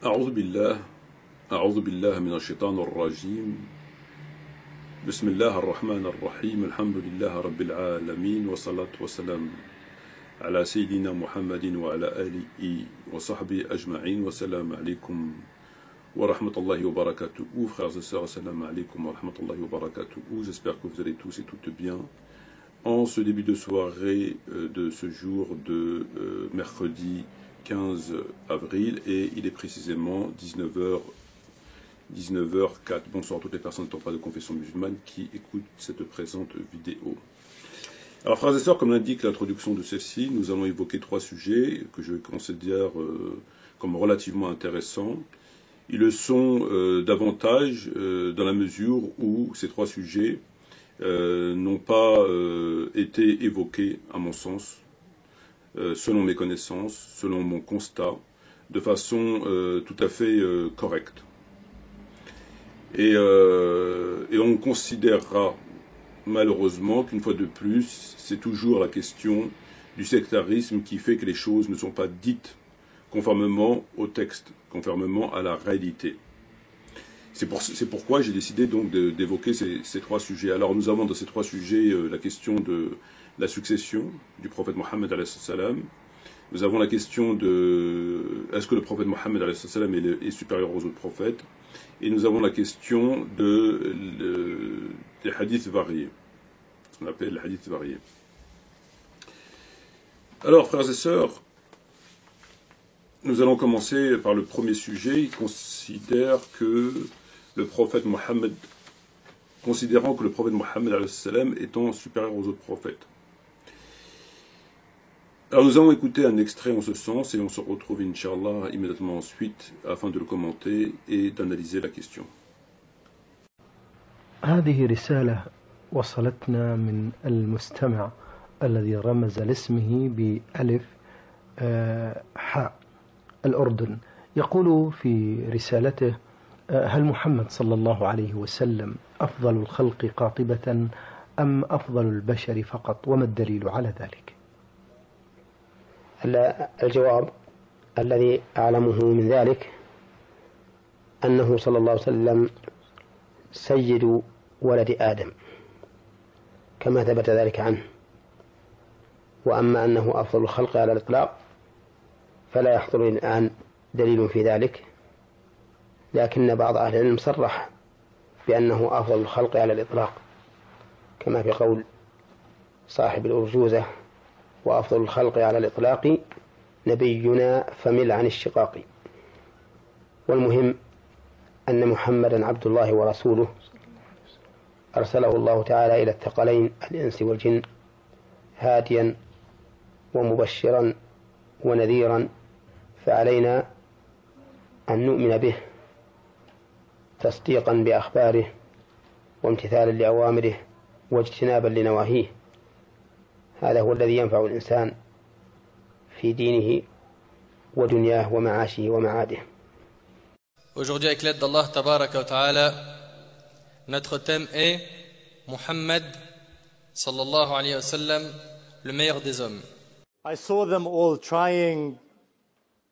أعوذ بالله أعوذ بالله من الشيطان الرجيم بسم الله الرحمن الرحيم الحمد لله رب العالمين والصلاة والسلام على سيدنا محمد وعلى آله وصحبه أجمعين والسلام عليكم ورحمة الله وبركاته. Frères et sœurs, assalamu alaikum wa rahmatullahi wa barakatuh. J'espère que vous allez tous et toutes bien. En ce début de soirée de ce jour de mercredi 15 avril, et il est précisément 19h04. Bonsoir à toutes les personnes n'étant pas de confession musulmane qui écoutent cette présente vidéo. Alors frères et sœurs, comme l'indique l'introduction de celle-ci, nous allons évoquer trois sujets que je considère comme relativement intéressants. Ils le sont davantage dans la mesure où ces trois sujets n'ont pas été évoqués, à mon sens, selon mes connaissances, selon mon constat, de façon tout à fait correcte. Et on considérera malheureusement qu'une fois de plus, c'est toujours la question du sectarisme qui fait que les choses ne sont pas dites conformément au texte, conformément à la réalité. C'est pourquoi j'ai décidé donc d'évoquer ces trois sujets. Alors nous avons dans ces trois sujets la question de la succession du prophète Mohammed alayhi salam. Nous avons la question de est-ce que le prophète Mohammed alayhi salam est supérieur aux autres prophètes, et nous avons la question des hadiths variés, ce qu'on appelle les hadiths variés. Alors frères et sœurs, nous allons commencer par le premier sujet. Il considère que le prophète Mohammed, considérant que le prophète Mohammed alayhi salam étant supérieur aux autres prophètes. Alors nous allons écouter un extrait en ce sens et on se retrouve Inch'Allah immédiatement ensuite afin de le commenter et d'analyser la question. هذه رسالة وصلتنا من المستمع الذي رمز لاسمه بألف حاء الأردن. يقول في رسالته: هل محمد صلى الله عليه وسلم أفضل الخلق قاطبة أم أفضل البشر فقط، وما الدليل على ذلك؟ الجواب الذي أعلمه من ذلك أنه صلى الله عليه وسلم سيد ولد آدم كما ثبت ذلك عنه، وأما أنه أفضل الخلق على الإطلاق فلا يحضرني الآن دليل في ذلك، لكن بعض أهل العلم صرح بأنه أفضل الخلق على الإطلاق كما في قول صاحب الأرجوزة: وأفضل الخلق على الإطلاق نبينا فمل عن الشقاق. والمهم أن محمدا عبد الله ورسوله أرسله الله تعالى إلى الثقلين الإنس والجن هاديا ومبشرا ونذيرا، فعلينا أن نؤمن به تصديقا بأخباره وامتثالا لأوامره واجتنابا لنواهيه. هذا هو الذي ينفع الإنسان في دينه ودنياه ومعاشه ومعاده. Aujourd'hui, avec l'aide d'Allah Tabaraka wa Ta'ala, notre thème est Muhammad sallallahu alayhi wa sallam, le meilleur des hommes. I saw them all trying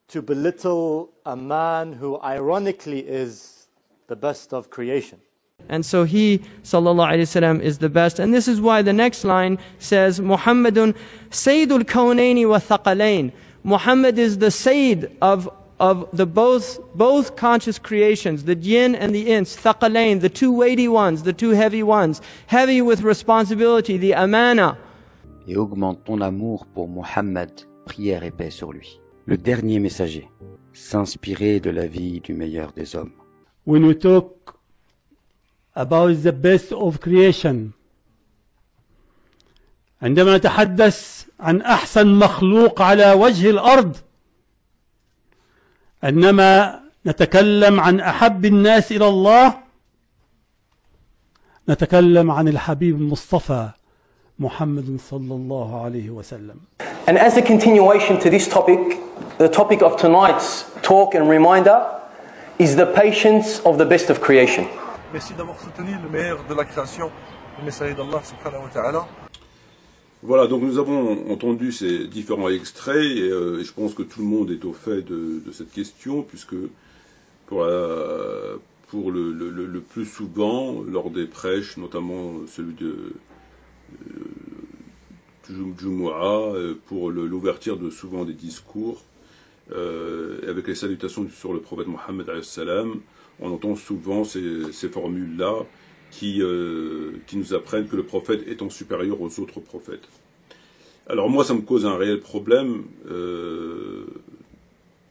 to belittle a man who ironically is the best of creation. And so he, sallallahu alayhi wasallam, is the best. And this is why the next line says, Muhammadun Sayyidul Kawnaini wa Thaqalain. Muhammad is the Sayyid of the both conscious creations, the jinn and the ins, Thaqalain, the two weighty ones, the two heavy ones, heavy with responsibility, the amana. Et augmente ton amour pour Muhammad, prière et paix sur lui. Le dernier messager, s'inspirer de la vie du meilleur des hommes. When we talk about the best of creation, عندما نتحدث عن أحسن مخلوق على وجه الأرض، عندما نتكلم عن أحب الناس إلى الله، نتكلم عن الحبيب المصطفى محمد صلى الله عليه وسلم. And as a continuation to this topic, the topic of tonight's talk and reminder is the patience of the best of creation. Merci d'avoir soutenu le meilleur de la création, le messager d'Allah subhanahu wa ta'ala. Voilà, donc nous avons entendu ces différents extraits et je pense que tout le monde est au fait de cette question, puisque pour le plus souvent, lors des prêches, notamment celui de Jumu'ah, pour l'ouverture de souvent des discours, avec les salutations sur le prophète Mohammed alayhi salam, on entend souvent ces formules-là qui nous apprennent que le prophète étant supérieur aux autres prophètes. Alors moi, ça me cause un réel problème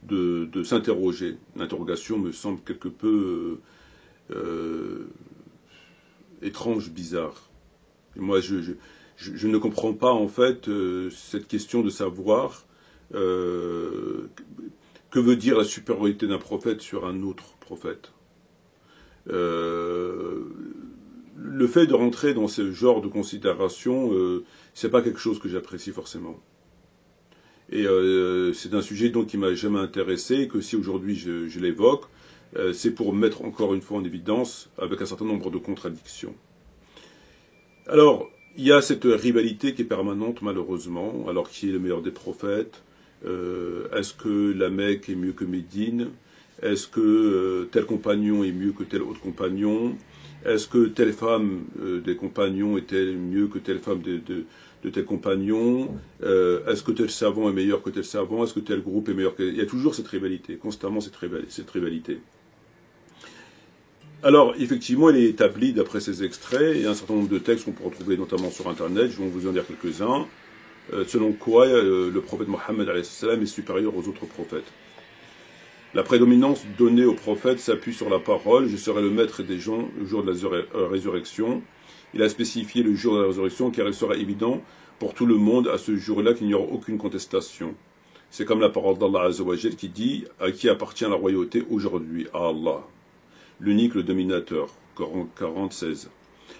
de s'interroger. L'interrogation me semble quelque peu étrange, bizarre. Et moi, je ne comprends pas, en fait, cette question de savoir que veut dire la supériorité d'un prophète sur un autre prophète. Le fait de rentrer dans ce genre de considération, c'est pas quelque chose que j'apprécie forcément. Et c'est un sujet donc qui m'a jamais intéressé, et que si aujourd'hui je l'évoque, c'est pour mettre encore une fois en évidence avec un certain nombre de contradictions. Alors, il y a cette rivalité qui est permanente malheureusement, alors qui est le meilleur des prophètes. Est-ce que la Mecque est mieux que Médine? Est-ce que tel compagnon est mieux que tel autre compagnon? Est-ce que telle femme des compagnons est-elle mieux que telle femme de tel compagnon? Est-ce que tel savant est meilleur que tel savant? Est-ce que tel groupe est meilleur que... Il y a toujours cette rivalité, constamment cette rivalité. Alors, effectivement, elle est établie d'après ces extraits, et un certain nombre de textes qu'on peut retrouver notamment sur Internet, je vais vous en dire quelques-uns, selon quoi le prophète Mohammed alayhi salam est supérieur aux autres prophètes. La prédominance donnée au prophète s'appuie sur la parole, je serai le maître des gens le jour de la résurrection. Il a spécifié le jour de la résurrection car il sera évident pour tout le monde à ce jour-là qu'il n'y aura aucune contestation. C'est comme la parole d'Allah Azza wa Jal qui dit « À qui appartient la royauté aujourd'hui? À Allah, l'unique, le dominateur. » Coran 40-16.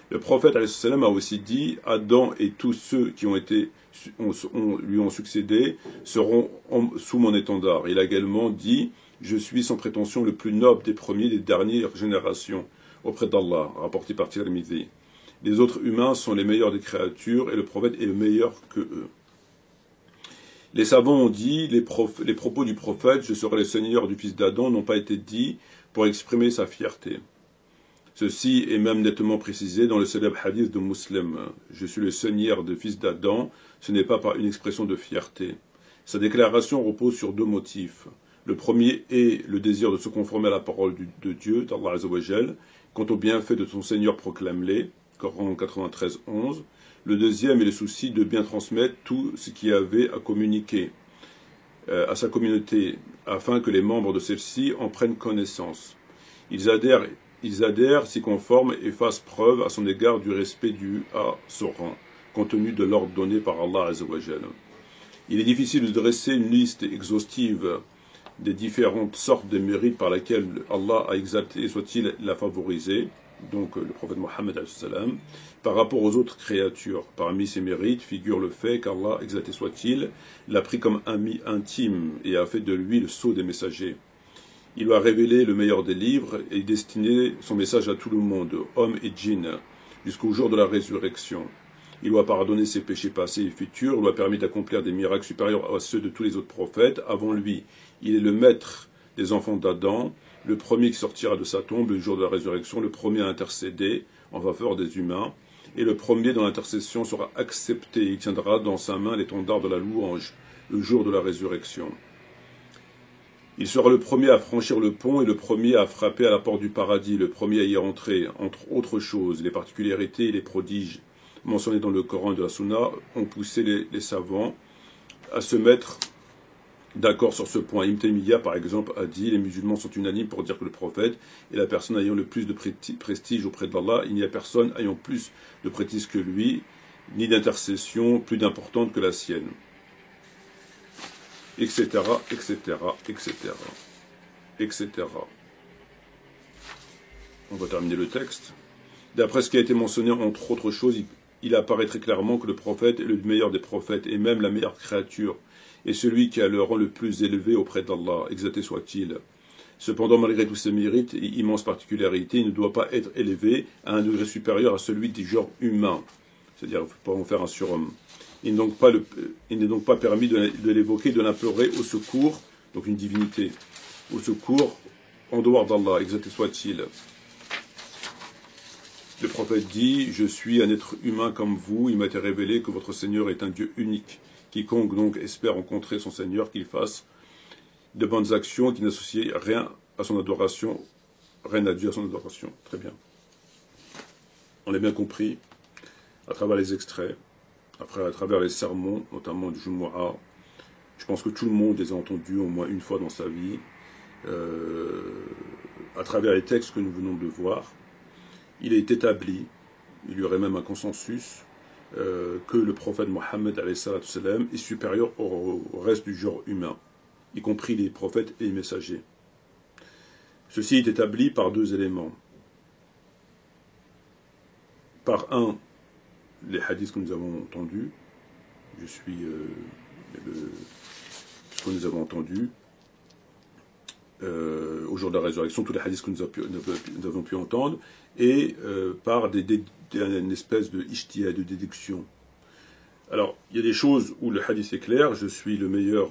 Le prophète alayhi salam a aussi dit « Adam et tous ceux qui lui ont succédé seront sous mon étendard. » Il a également dit « Je suis sans prétention le plus noble des premiers des dernières générations auprès d'Allah, rapporté par Tirmidhi. Les autres humains sont les meilleurs des créatures et le prophète est le meilleur que eux. » Les savants ont dit les propos du prophète « Je serai le seigneur du fils d'Adam » n'ont pas été dits pour exprimer sa fierté. Ceci est même nettement précisé dans le célèbre hadith de Muslim. « Je suis le seigneur du fils d'Adam » ce n'est pas par une expression de fierté. Sa déclaration repose sur deux motifs. Le premier est le désir de se conformer à la parole de Dieu, d'Allah Azza wa Jal, quant au bienfait de son Seigneur proclame-les, Coran 93-11. Le deuxième est le souci de bien transmettre tout ce qu'il y avait à communiquer à sa communauté, afin que les membres de celle-ci en prennent connaissance. Ils adhèrent, s'y conforment et fassent preuve à son égard du respect dû à son rang, compte tenu de l'ordre donné par Allah Azza wa Jal. Il est difficile de dresser une liste exhaustive des différentes sortes de mérites par lesquels Allah a exalté, soit-il l'a favorisé, donc le prophète Mohammed alayhi salam, par rapport aux autres créatures. Parmi ces mérites figure le fait qu'Allah, exalté soit-il, l'a pris comme ami intime et a fait de lui le sceau des messagers. Il lui a révélé le meilleur des livres et destiné son message à tout le monde, hommes et djinns, jusqu'au jour de la résurrection. Il lui a pardonné ses péchés passés et futurs, lui a permis d'accomplir des miracles supérieurs à ceux de tous les autres prophètes avant lui. Il est le maître des enfants d'Adam, le premier qui sortira de sa tombe le jour de la résurrection, le premier à intercéder en faveur des humains, et le premier dont l'intercession sera acceptée. Il tiendra dans sa main l'étendard de la louange le jour de la résurrection. Il sera le premier à franchir le pont et le premier à frapper à la porte du paradis, le premier à y entrer. Entre autres choses, les particularités et les prodiges mentionnés dans le Coran et de la Sunna ont poussé les savants à se mettre d'accord sur ce point. Ibn Taymiyyah, par exemple, a dit « Les musulmans sont unanimes pour dire que le prophète est la personne ayant le plus de prestige auprès d'Allah. Il n'y a personne ayant plus de prestige que lui, ni d'intercession plus importante que la sienne. » Etc., etc., etc., etc. On va terminer le texte. D'après ce qui a été mentionné, entre autres choses, il apparaît très clairement que le prophète est le meilleur des prophètes et même la meilleure créature, et celui qui a le rang le plus élevé auprès d'Allah, exalté soit-il. Cependant, malgré tous ses mérites et immenses particularités, il ne doit pas être élevé à un degré supérieur à celui du genre humain, c'est-à-dire il ne faut pas en faire un surhomme. Il n'est donc pas permis de l'évoquer, de l'implorer au secours, donc une divinité, au secours en dehors d'Allah, exalté soit-il. Le prophète dit, je suis un être humain comme vous, il m'a été révélé que votre Seigneur est un Dieu unique. Quiconque donc espère rencontrer son Seigneur, qu'il fasse de bonnes actions, qu'il n'associe rien à son adoration, rien à Dieu à son adoration. Très bien. On l'a bien compris, à travers les extraits, à travers les sermons, notamment du Jumu'ah. Je pense que tout le monde les a entendus au moins une fois dans sa vie, à travers les textes que nous venons de voir. Il est établi, il y aurait même un consensus, que le prophète Mohammed est supérieur au reste du genre humain, y compris les prophètes et les messagers. Ceci est établi par deux éléments. Par un, les hadiths que nous avons entendus, ce que nous avons entendu, au jour de la résurrection, tous les hadiths que nous avons pu entendre, et par une espèce de ijtihad, de déduction. Alors, il y a des choses où le hadith est clair, je suis le meilleur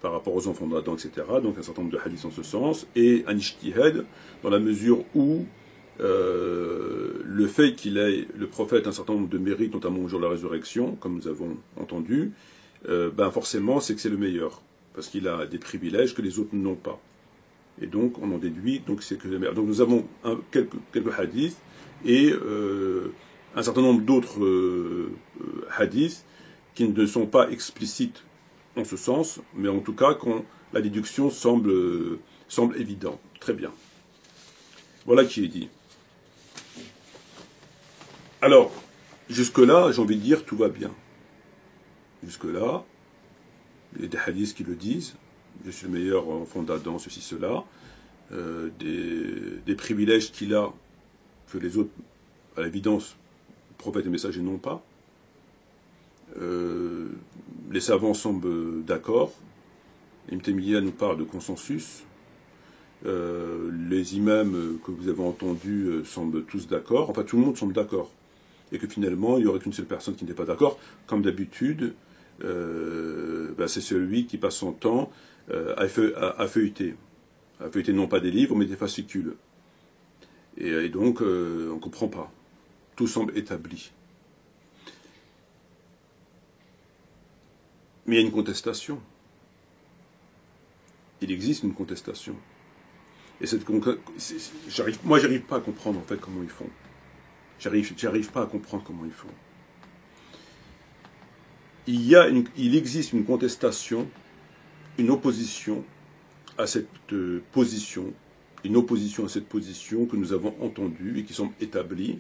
par rapport aux enfants d'Adam, etc. Donc un certain nombre de hadiths en ce sens, et un ijtihad dans la mesure où le fait qu'il ait, le prophète, un certain nombre de mérites, notamment au jour de la résurrection, comme nous avons entendu, forcément c'est que c'est le meilleur, parce qu'il a des privilèges que les autres n'ont pas. Et donc on en déduit, donc c'est que le meilleur. Donc nous avons quelques hadiths, et un certain nombre d'autres hadiths qui ne sont pas explicites en ce sens, mais en tout cas quand la déduction semble évidente. Très bien. Voilà qui est dit. Alors, jusque-là, j'ai envie de dire, tout va bien. Jusque-là, il y a des hadiths qui le disent, je suis le meilleur enfant d'Adam, ceci, cela, des privilèges qu'il a, que les autres, à l'évidence, prophètes et messagers n'ont pas. Les savants semblent d'accord. Ibn Taymiyyah nous parle de consensus. Les imams que vous avez entendus semblent tous d'accord. Enfin, tout le monde semble d'accord. Et que finalement, il n'y aurait qu'une seule personne qui n'est pas d'accord. Comme d'habitude, c'est celui qui passe son temps à feuilleter. À feuilleter non pas des livres, mais des fascicules. Et donc, on ne comprend pas. Tout semble établi. Mais il y a une contestation. Il existe une contestation. Et moi, j'arrive pas à comprendre en fait comment ils font. J'arrive pas à comprendre comment ils font. Il existe une contestation, une opposition à cette position, que nous avons entendue et qui semble établie,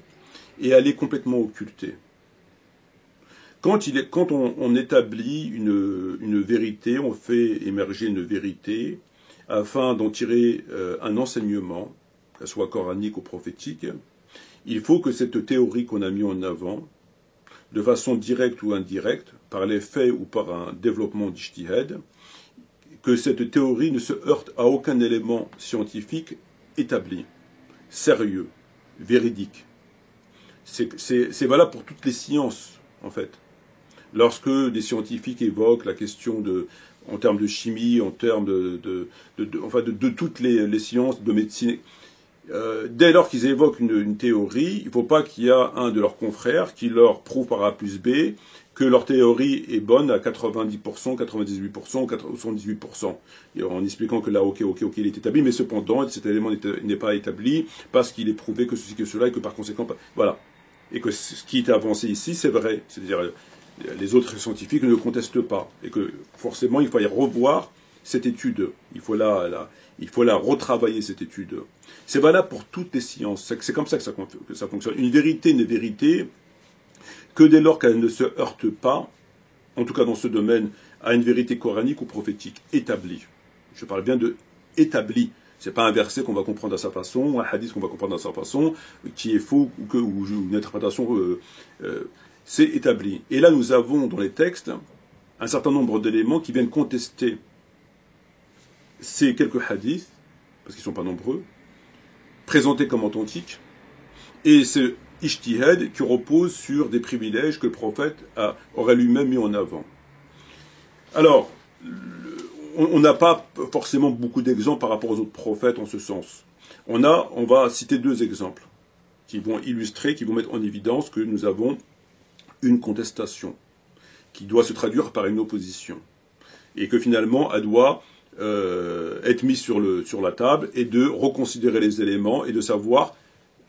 et elle est complètement occultée. Quand on établit une vérité, on fait émerger une vérité afin d'en tirer un enseignement, qu'elle soit coranique ou prophétique, il faut que cette théorie qu'on a mis en avant, de façon directe ou indirecte, par les faits ou par un développement d'ijtihad, que cette théorie ne se heurte à aucun élément scientifique établi, sérieux, véridique. C'est valable pour toutes les sciences, en fait. Lorsque des scientifiques évoquent la question en termes de chimie, en termes de toutes les sciences, de médecine, dès lors qu'ils évoquent une théorie, il ne faut pas qu'il y ait un de leurs confrères qui leur prouve par A plus B que leur théorie est bonne à 90%, 98% ou 78%. Et en expliquant que là, ok, il est établi, mais cependant, cet élément n'est pas établi parce qu'il est prouvé que ceci, que cela, et que par conséquent, voilà. Et que ce qui est avancé ici, c'est vrai. C'est-à-dire, les autres scientifiques ne le contestent pas. Et que, forcément, il faut y revoir cette étude. Il faut la retravailler, cette étude. C'est valable pour toutes les sciences. C'est comme ça que ça fonctionne. Une vérité n'est vérité que dès lors qu'elle ne se heurte pas, en tout cas dans ce domaine, à une vérité coranique ou prophétique, établie. Je parle bien de établie. C'est pas un verset qu'on va comprendre à sa façon, un hadith qu'on va comprendre à sa façon, qui est faux, ou une interprétation, c'est établi. Et là, nous avons dans les textes un certain nombre d'éléments qui viennent contester ces quelques hadiths, parce qu'ils ne sont pas nombreux, présentés comme authentiques, et ce ijtihad qui repose sur des privilèges que le prophète aurait lui-même mis en avant. Alors, on n'a pas forcément beaucoup d'exemples par rapport aux autres prophètes en ce sens. On va citer deux exemples qui vont illustrer, qui vont mettre en évidence que nous avons une contestation qui doit se traduire par une opposition et que finalement elle doit être mise sur la table et de reconsidérer les éléments et de savoir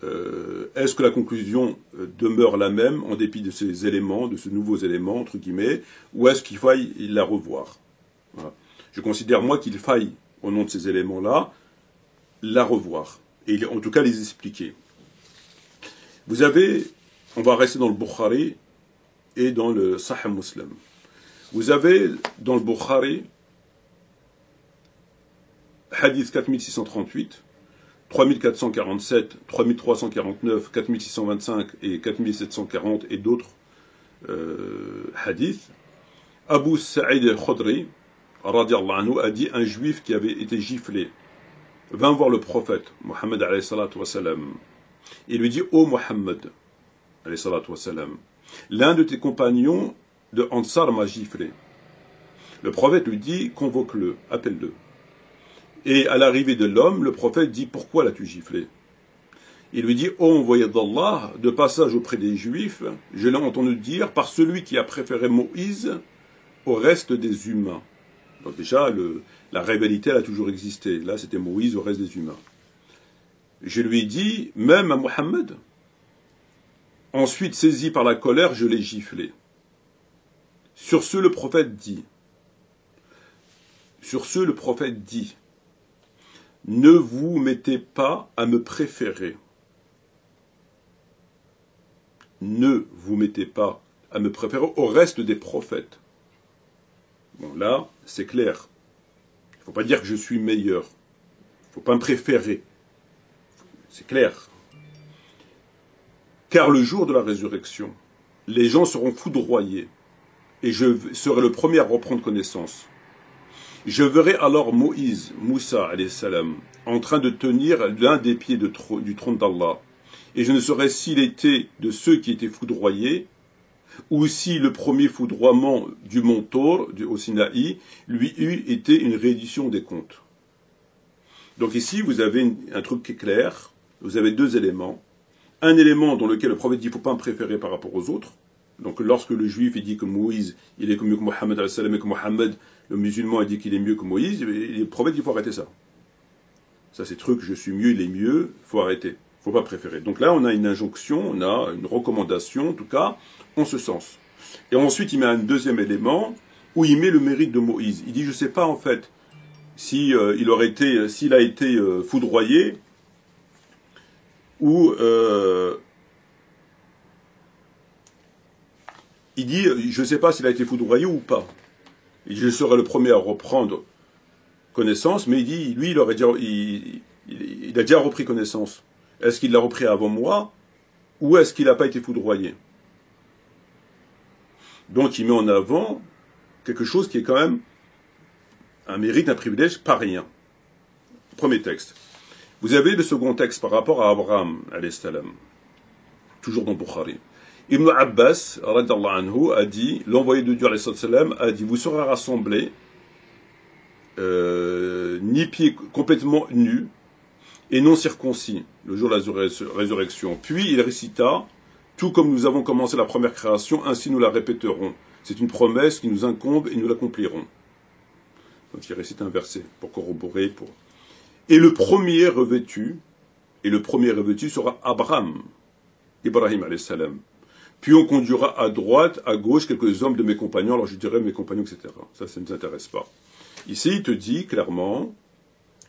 est-ce que la conclusion demeure la même en dépit de ces éléments, de ces nouveaux éléments entre guillemets, ou est-ce qu'il faille la revoir. Voilà. Je considère moi qu'il faille au nom de ces éléments-là la revoir et en tout cas les expliquer. Vous avez, on va rester dans le Bukhari et dans le Sahih Muslim. Vous avez dans le Bukhari hadith 4638, 3447, 3349, 4625 et 4740 et d'autres hadiths. Abu Sa'id al-Khudri radiallahu anhu a dit un juif qui avait été giflé vint voir le prophète Mohammed alayhi salatu wassalam. Il lui dit « Ô Mohammed, l'un de tes compagnons de Ansar m'a giflé. » Le prophète lui dit « Convoque-le, appelle-le. » Et à l'arrivée de l'homme, le prophète dit « Pourquoi l'as-tu giflé ?» Il lui dit « Ô envoyé d'Allah, de passage auprès des Juifs, je l'ai entendu dire par celui qui a préféré Moïse au reste des humains. » Donc déjà, la rivalité elle a toujours existé. Là, c'était Moïse au reste des humains. Je lui ai dit, même à Mohammed. Ensuite, saisi par la colère, je l'ai giflé. Sur ce, le prophète dit, ne vous mettez pas à me préférer. Ne vous mettez pas à me préférer au reste des prophètes. Bon, là, c'est clair. Il ne faut pas dire que je suis meilleur. Il ne faut pas me préférer. C'est clair. Car le jour de la résurrection, les gens seront foudroyés et je serai le premier à reprendre connaissance. Je verrai alors Moïse, Moussa, alayhi salam, en train de tenir l'un des pieds du trône d'Allah. Et je ne saurais s'il était de ceux qui étaient foudroyés ou si le premier foudroiement du mont Taur, au Sinaï, lui eût été une réédition des comptes. Donc ici, vous avez un truc qui est clair. Vous avez deux éléments. Un élément dans lequel le prophète dit qu'il ne faut pas me préférer par rapport aux autres. Donc lorsque le juif il dit que Moïse il est mieux que Mohammed et que Mohammed, le musulman, il dit qu'il est mieux que Moïse, le prophète dit qu'il faut arrêter ça. Ça c'est truc, je suis mieux, il est mieux, il faut arrêter. Il ne faut pas préférer. Donc là on a une injonction, on a une recommandation, en tout cas, en ce sens. Et ensuite il met un deuxième élément où il met le mérite de Moïse. Il dit je ne sais pas en fait si s'il a été foudroyé, où il dit, je ne sais pas s'il a été foudroyé ou pas. Et je serai le premier à reprendre connaissance, mais il dit, lui, il a déjà repris connaissance. Est-ce qu'il l'a repris avant moi, ou est-ce qu'il n'a pas été foudroyé? Donc il met en avant quelque chose qui est quand même un mérite, un privilège, pas rien. Premier texte. Vous avez le second texte par rapport à Abraham, alayhi salam, toujours dans Bukhari. Ibn Abbas, radiyallahu anhu, a dit, l'envoyé de Dieu, alayhi salam, a dit, vous serez rassemblés, ni-pieds complètement nus, et non circoncis, le jour de la résurrection. Puis il récita, tout comme nous avons commencé la première création, ainsi nous la répéterons. C'est une promesse qui nous incombe et nous l'accomplirons. Donc il récite un verset pour corroborer, Et le premier revêtu sera Abraham, Ibrahim alayhi salam. Puis on conduira à droite, à gauche, quelques hommes de mes compagnons, alors je dirais mes compagnons, etc. Ça ne nous intéresse pas. Ici, il te dit clairement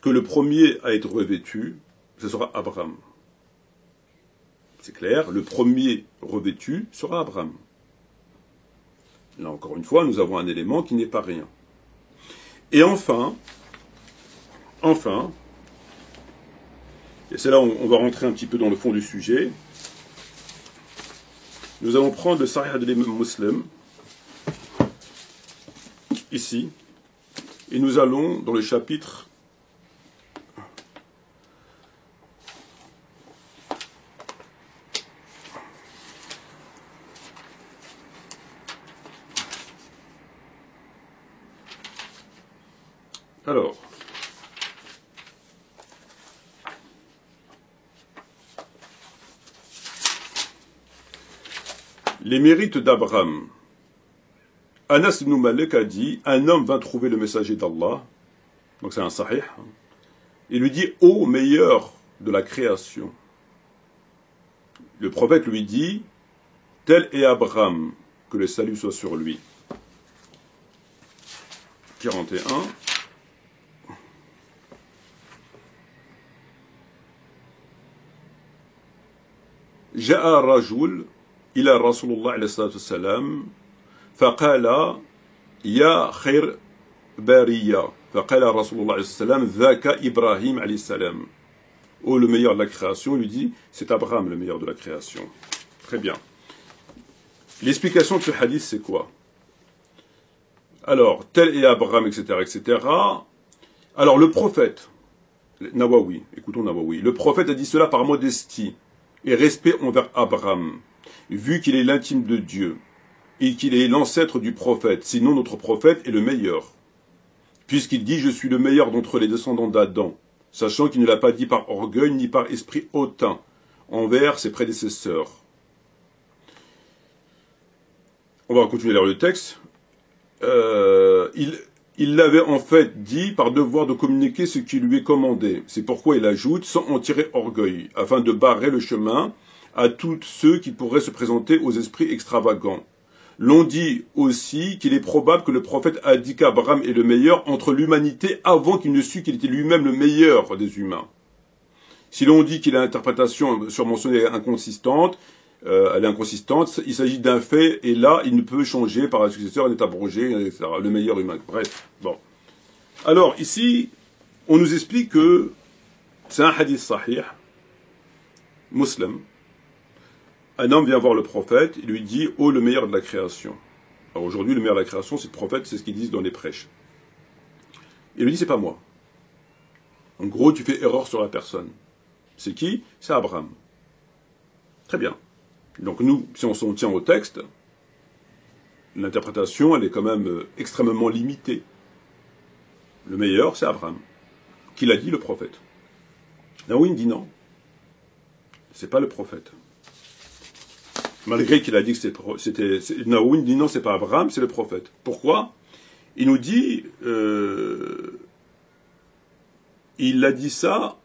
que le premier à être revêtu, ce sera Abraham. C'est clair, le premier revêtu sera Abraham. Là, encore une fois, nous avons un élément qui n'est pas rien. Et enfin, et c'est là où on va rentrer un petit peu dans le fond du sujet, nous allons prendre le Sahih de l'imam Muslim, ici, et nous allons dans le chapitre Alors, les mérites d'Abraham. Anas ibn Malik a dit, un homme vint trouver le messager d'Allah, donc c'est un sahih, et lui dit, ô meilleur de la création. Le prophète lui dit, tel est Abraham, que le salut soit sur lui. 41. Ja'a rajul ila Rasulullah alayhi salatu wassalam faqala ya khair bariya faqala Rasulullah alayhi salam dhaka Ibrahim alayhi salam. Oh, le meilleur de la création, il lui dit, c'est Abraham le meilleur de la création. Très bien. L'explication de ce hadith, c'est quoi? Alors, tel est Abraham, etc., etc. Alors, le prophète, Nawawi, écoutons Nawawi, le prophète a dit cela par modestie et respect envers Abraham, vu qu'il est l'intime de Dieu et qu'il est l'ancêtre du prophète, sinon notre prophète est le meilleur, puisqu'il dit « Je suis le meilleur d'entre les descendants d'Adam », sachant qu'il ne l'a pas dit par orgueil ni par esprit hautain envers ses prédécesseurs. On va continuer à lire le texte. Il l'avait en fait dit par devoir de communiquer ce qui lui est commandé. C'est pourquoi il ajoute, sans en tirer orgueil, afin de barrer le chemin à tous ceux qui pourraient se présenter aux esprits extravagants. L'on dit aussi qu'il est probable que le prophète a dit qu'Abraham est le meilleur entre l'humanité avant qu'il ne sût qu'il était lui-même le meilleur des humains. Si l'on dit qu'il a une interprétation surmentionnée inconsistante, elle est inconsistante, il s'agit d'un fait, et là, il ne peut changer par un successeur, il est abrogé, etc. Le meilleur humain. Bref, bon. Alors, ici, on nous explique que c'est un hadith sahih, muslim. Un homme vient voir le prophète, il lui dit « Oh, le meilleur de la création ». Alors aujourd'hui, le meilleur de la création, c'est le prophète, c'est ce qu'ils disent dans les prêches. Il lui dit « C'est pas moi ». En gros, tu fais erreur sur la personne. C'est qui? C'est Abraham. Très bien. Donc nous, si on s'en tient au texte, l'interprétation, elle est quand même extrêmement limitée. Le meilleur, c'est Abraham. Qui l'a dit, le prophète. Naouin dit non. C'est pas le prophète. Malgré qu'il a dit que c'était Naouin dit non, c'est pas Abraham, c'est le prophète. Pourquoi? Il nous dit, il a dit ça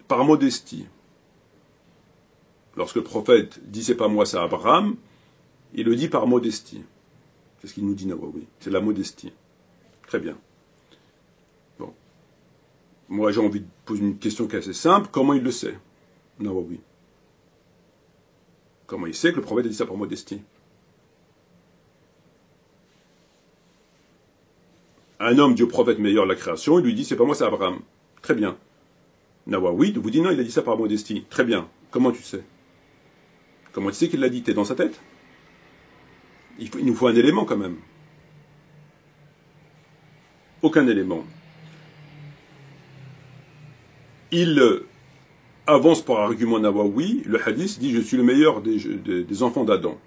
par modestie. Lorsque le prophète dit c'est pas moi, c'est Abraham, il le dit par modestie. C'est ce qu'il nous dit Nawawi. C'est la modestie. Très bien. Bon. Moi j'ai envie de poser une question qui est assez simple. Comment il le sait, Nawawi? Comment il sait que le prophète a dit ça par modestie? Un homme dit au prophète meilleur de la création, il lui dit c'est pas moi, c'est Abraham. Très bien. Nawawi vous dit non, il a dit ça par modestie. Très bien. Comment tu sais? Comment tu sais qu'il l'a dit? T'es dans sa tête? Il nous faut un élément quand même. Aucun élément. Il avance par argument Nawawi, le hadith dit « Je suis le meilleur des enfants d'Adam ».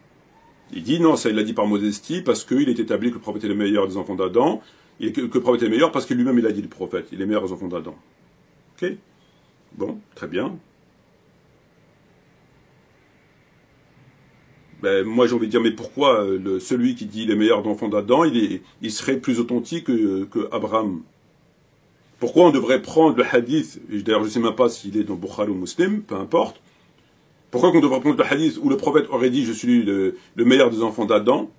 Il dit « Non, ça il l'a dit par modestie, parce qu'il est établi que le prophète est le meilleur des enfants d'Adam, et que le prophète est le meilleur parce que lui-même il a dit le prophète, il est le meilleur des enfants d'Adam. » Ok? Bon, très bien. Ben, moi j'ai envie de dire, mais pourquoi celui qui dit les meilleurs d'enfants d'Adam, il serait plus authentique que Abraham? Pourquoi on devrait prendre le hadith, d'ailleurs je ne sais même pas s'il est dans Bukhari ou Muslim, peu importe, pourquoi on devrait prendre le hadith où le prophète aurait dit je suis le meilleur des enfants d'Adam,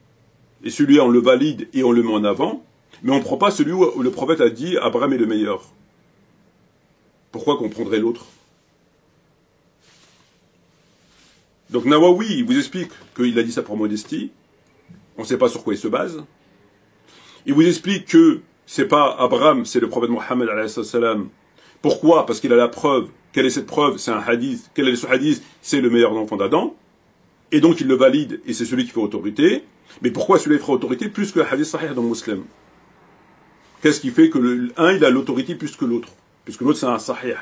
et celui-là on le valide et on le met en avant, mais on ne prend pas celui où le prophète a dit Abraham est le meilleur? Pourquoi qu'on prendrait l'autre? Donc Nawawi, il vous explique qu'il a dit ça pour modestie. On ne sait pas sur quoi il se base. Il vous explique que c'est pas Abraham, c'est le prophète Mohammed alayhi salam. Pourquoi? Parce qu'il a la preuve. Quelle est cette preuve? C'est un hadith. Quel est ce hadith? C'est le meilleur enfant d'Adam. Et donc il le valide et c'est celui qui fait autorité. Mais pourquoi celui-là fera autorité plus que le hadith sahih dans Muslim? Qu'est-ce qui fait que un il a l'autorité plus que l'autre? Puisque l'autre c'est un sahih.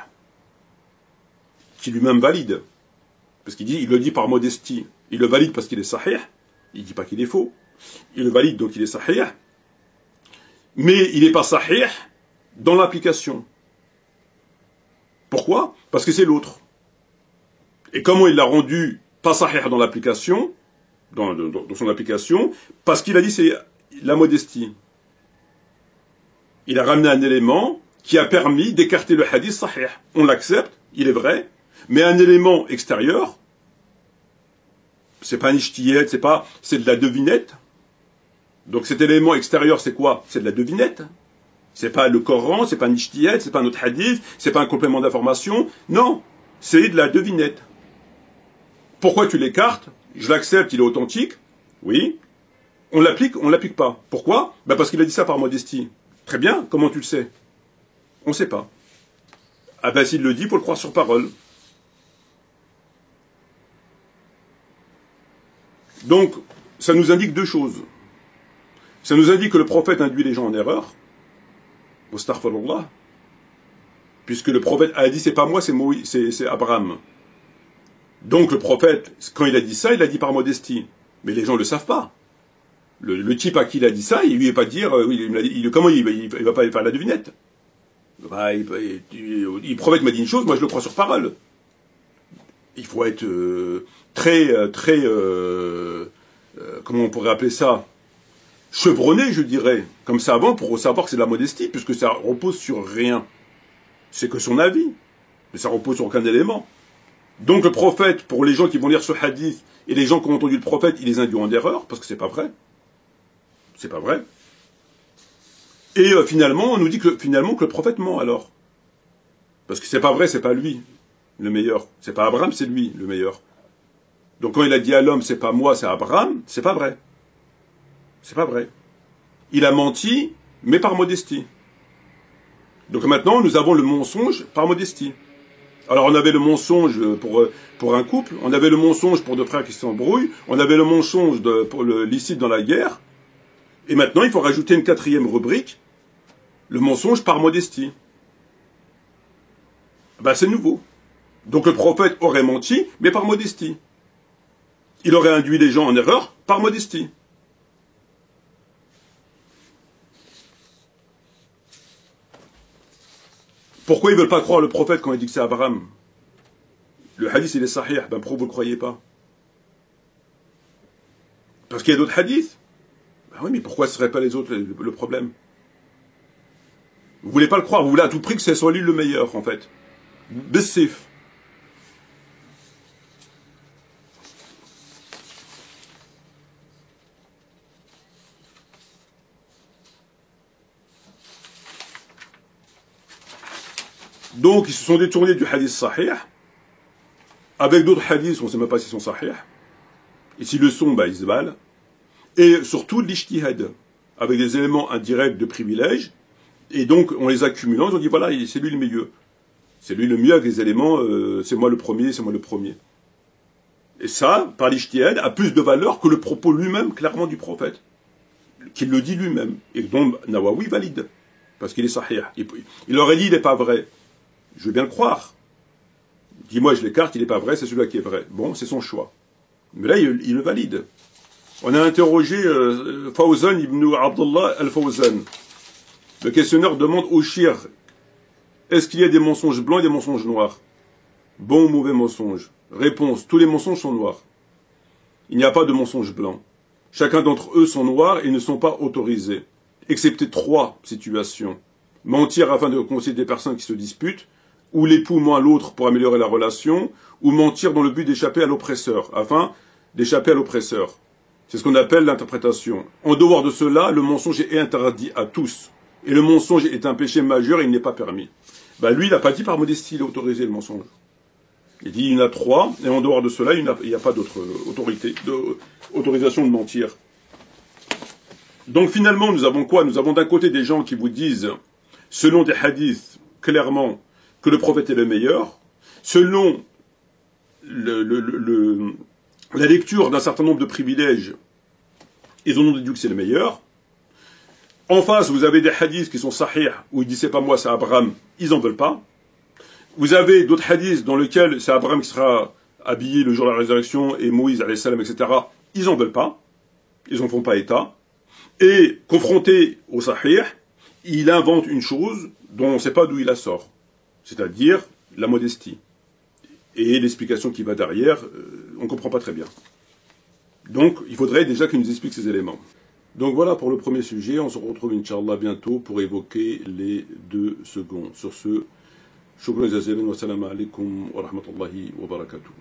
Qui lui-même valide. Parce qu'il dit, il le dit par modestie. Il le valide parce qu'il est sahih. Il ne dit pas qu'il est faux. Il le valide donc il est sahih. Mais il n'est pas sahih dans l'application. Pourquoi? Parce que c'est l'autre. Et comment il l'a rendu pas sahih dans l'application, dans son application? Parce qu'il a dit c'est la modestie. Il a ramené un élément qui a permis d'écarter le hadith sahih. On l'accepte, il est vrai, mais un élément extérieur, c'est pas un ijtihad, c'est de la devinette. Donc cet élément extérieur, c'est quoi? C'est de la devinette. C'est pas le Coran, c'est pas un ijtihad, c'est pas un autre hadith, c'est pas un complément d'information. Non, c'est de la devinette. Pourquoi tu l'écartes? Je l'accepte, il est authentique. Oui. On l'applique pas. Pourquoi? Parce qu'il a dit ça par modestie. Très bien, comment tu le sais? On sait pas. Ah ben s'il le dit, il faut le croire sur parole. Donc, ça nous indique deux choses. Ça nous indique que le prophète induit les gens en erreur. Astaghfirullah. Puisque le prophète a dit, c'est pas moi, c'est Abraham. Donc le prophète, quand il a dit ça, il a dit par modestie. Mais les gens ne le savent pas. Le type à qui il a dit ça, il lui est pas dire, comment il va pas faire la devinette? Le prophète m'a dit une chose, moi je le crois sur parole. Il faut être comment on pourrait appeler ça? Chevronné, je dirais, comme ça avant, pour savoir que c'est de la modestie, puisque ça repose sur rien. C'est que son avis, mais ça repose sur aucun élément. Donc le prophète, pour les gens qui vont lire ce hadith, et les gens qui ont entendu le prophète, il les induit en erreur, parce que c'est pas vrai. C'est pas vrai. Et finalement, on nous dit que le prophète ment alors. Parce que c'est pas vrai, c'est pas lui, le meilleur. C'est pas Abraham, c'est lui, le meilleur. Donc quand il a dit à l'homme, c'est pas moi, c'est Abraham, c'est pas vrai. C'est pas vrai. Il a menti, mais par modestie. Donc maintenant, nous avons le mensonge par modestie. Alors on avait le mensonge pour un couple, on avait le mensonge pour deux frères qui s'embrouillent, on avait le mensonge pour le licite dans la guerre, et maintenant il faut rajouter une quatrième rubrique, le mensonge par modestie. C'est nouveau. Donc le prophète aurait menti, mais par modestie. Il aurait induit les gens en erreur par modestie. Pourquoi ils ne veulent pas croire le prophète quand il dit que c'est Abraham? Le hadith il est sahih, pourquoi vous ne le croyez pas? Parce qu'il y a d'autres hadiths. Oui, mais pourquoi ce ne seraient pas les autres le problème? Vous ne voulez pas le croire, vous voulez à tout prix que ce soit lui le meilleur, en fait. Bessif. Donc, ils se sont détournés du hadith sahih, avec d'autres hadiths, on ne sait même pas s'ils sont sahih, et s'ils le sont, ils se valent, et surtout l'ijtihad, avec des éléments indirects de privilège, et donc, en les accumulant, ils ont dit, voilà, c'est lui le mieux. C'est lui le mieux avec les éléments, c'est moi le premier, c'est moi le premier. Et ça, par l'ijtihad, a plus de valeur que le propos lui-même, clairement, du prophète, qu'il le dit lui-même, et dont Nawawi valide, parce qu'il est sahih. Il aurait dit, il n'est pas vrai. Je veux bien le croire. Dis-moi, je l'écarte, il n'est pas vrai, c'est celui-là qui est vrai. Bon, c'est son choix. Mais là, il le valide. On a interrogé Fawzan ibn Abdullah al-Fawzan. Le questionneur demande au shir, est-ce qu'il y a des mensonges blancs et des mensonges noirs? Bon ou mauvais mensonge? Réponse, tous les mensonges sont noirs. Il n'y a pas de mensonges blancs. Chacun d'entre eux sont noirs et ne sont pas autorisés, excepté 3 situations. Mentir afin de concilier des personnes qui se disputent, ou l'époux ment à l'autre pour améliorer la relation, ou mentir dans le but d'échapper à l'oppresseur, afin d'échapper à l'oppresseur. C'est ce qu'on appelle l'interprétation. En dehors de cela, le mensonge est interdit à tous. Et le mensonge est un péché majeur et il n'est pas permis. Lui, il n'a pas dit par modestie, il a autorisé le mensonge. Il dit, il y en a 3, et en dehors de cela, il n'y a pas d'autre autorisation de mentir. Donc finalement, nous avons quoi? Nous avons d'un côté des gens qui vous disent, selon des hadiths, clairement, que le prophète est le meilleur, selon la lecture d'un certain nombre de privilèges, ils en ont déduit que c'est le meilleur. En face, vous avez des hadiths qui sont sahih, où il dit c'est pas moi, c'est Abraham, ils en veulent pas. Vous avez d'autres hadiths dans lesquels c'est Abraham qui sera habillé le jour de la résurrection, et Moïse, alayhi salam, etc. Ils en veulent pas. Ils en font pas état. Et confrontés au sahih, il invente une chose dont on ne sait pas d'où il la sort, c'est-à-dire la modestie. Et l'explication qui va derrière, on ne comprend pas très bien. Donc, il faudrait déjà qu'il nous explique ces éléments. Donc voilà pour le premier sujet, on se retrouve Inch'Allah bientôt pour évoquer les deux seconds. Sur ce, shukran jazilan wa salam alaikum wa rahmatullahi wa barakatuh.